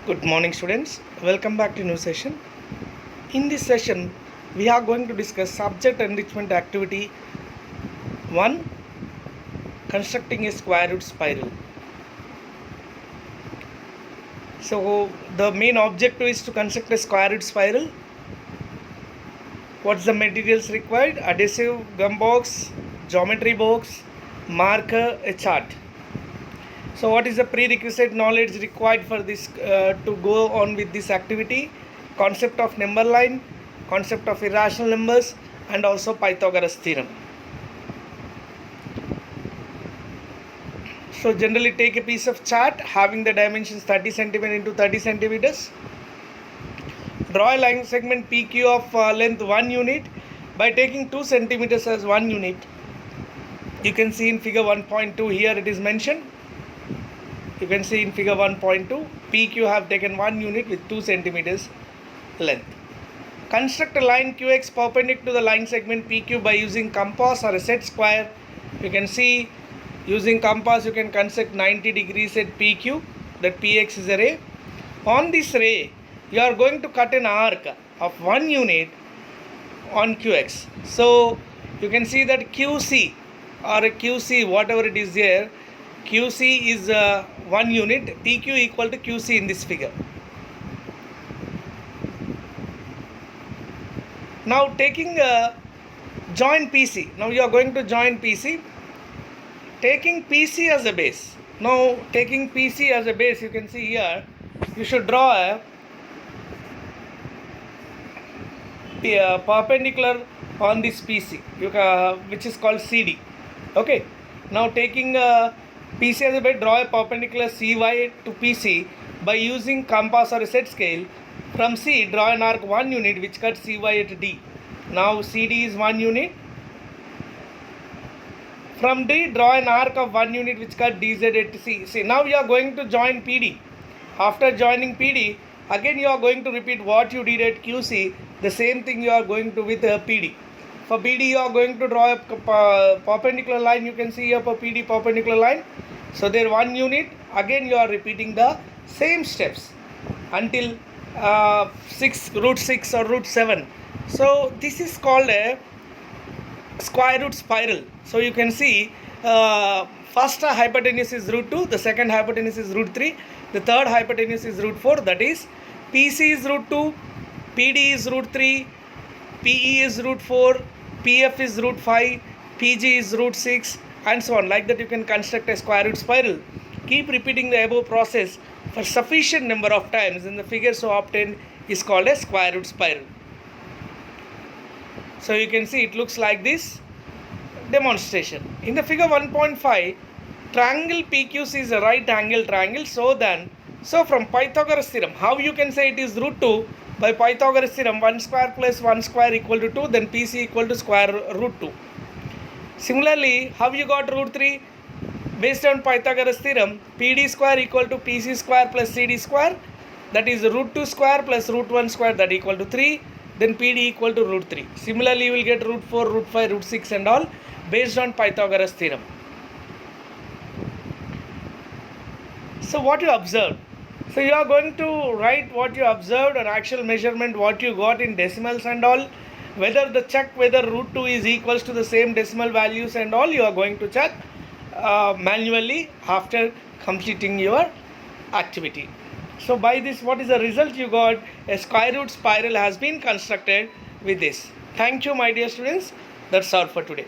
Good morning, students. Welcome back to new session. In this session, we are going to discuss subject enrichment activity 1, constructing a square root spiral. So, the main objective is to construct a square root spiral. What's the materials required? Adhesive, gum box, geometry box, marker, a chart. So what is the prerequisite knowledge required for this to go on with this activity? Concept of number line, concept of irrational numbers, and also Pythagoras theorem. So generally take a piece of chart having the dimensions 30 cm into 30 centimeters. Draw a line segment PQ of length 1 unit by taking 2 centimeters as 1 unit. You can see in figure 1.2 here it is mentioned. You can see in figure 1.2, PQ have taken 1 unit with 2 centimeters length. Construct a line QX perpendicular to the line segment PQ by using compass or a set square. You can see using compass you can construct 90 degrees at PQ, that PX is a ray. On this ray, you are going to cut an arc of 1 unit on QX. So you can see that QC or a QC, whatever it is here, QC is 1 unit, PQ equal to QC in this figure. Now taking join PC. Now you are going to join PC. Taking PC as a base. Now taking PC as a base, you can see here, you should draw a perpendicular on this PC, which is called CD. Okay. Now taking PC as a base, draw a perpendicular CY to PC by using compass or a set scale. From C, draw an arc 1 unit which cuts CY at D. Now CD is 1 unit. From D, draw an arc of 1 unit which cuts DZ at C. See, now you are going to join PD. After joining PD, again you are going to repeat what you did at QC. The same thing you are going to with PD. For PD, you are going to draw a perpendicular line. You can see here for PD perpendicular line. So there 1 unit. Again you are repeating the same steps until root 6 or root 7. So this is called a square root spiral. So you can see first hypotenuse is root 2, the second hypotenuse is root 3, the third hypotenuse is root 4, that is PC is root 2, PD is root 3, PE is root 4, PF is root 5, PG is root 6, and so on. Like that you can construct a square root spiral. Keep repeating the above process for sufficient number of times and the figure so obtained is called a square root spiral. So you can see it looks like this. Demonstration. In the figure 1.5, triangle PQC is a right angle triangle. So from Pythagoras theorem, how you can say it is root 2? By Pythagoras theorem, 1 square plus 1 square equal to 2, then PC equal to square root 2. Similarly, how you got root 3? Based on Pythagoras theorem, PD square equal to PC square plus CD square, that is root 2 square plus root 1 square, that equal to 3, then PD equal to root 3. Similarly, you will get root 4, root 5, root 6 and all based on Pythagoras theorem. So what you observed? So you are going to write what you observed, an actual measurement, what you got in decimals and all. Whether root 2 is equals to the same decimal values and all, you are going to check manually after completing your activity. So by this, what is the result you got? A square root spiral has been constructed with this. Thank you, my dear students. That's all for today.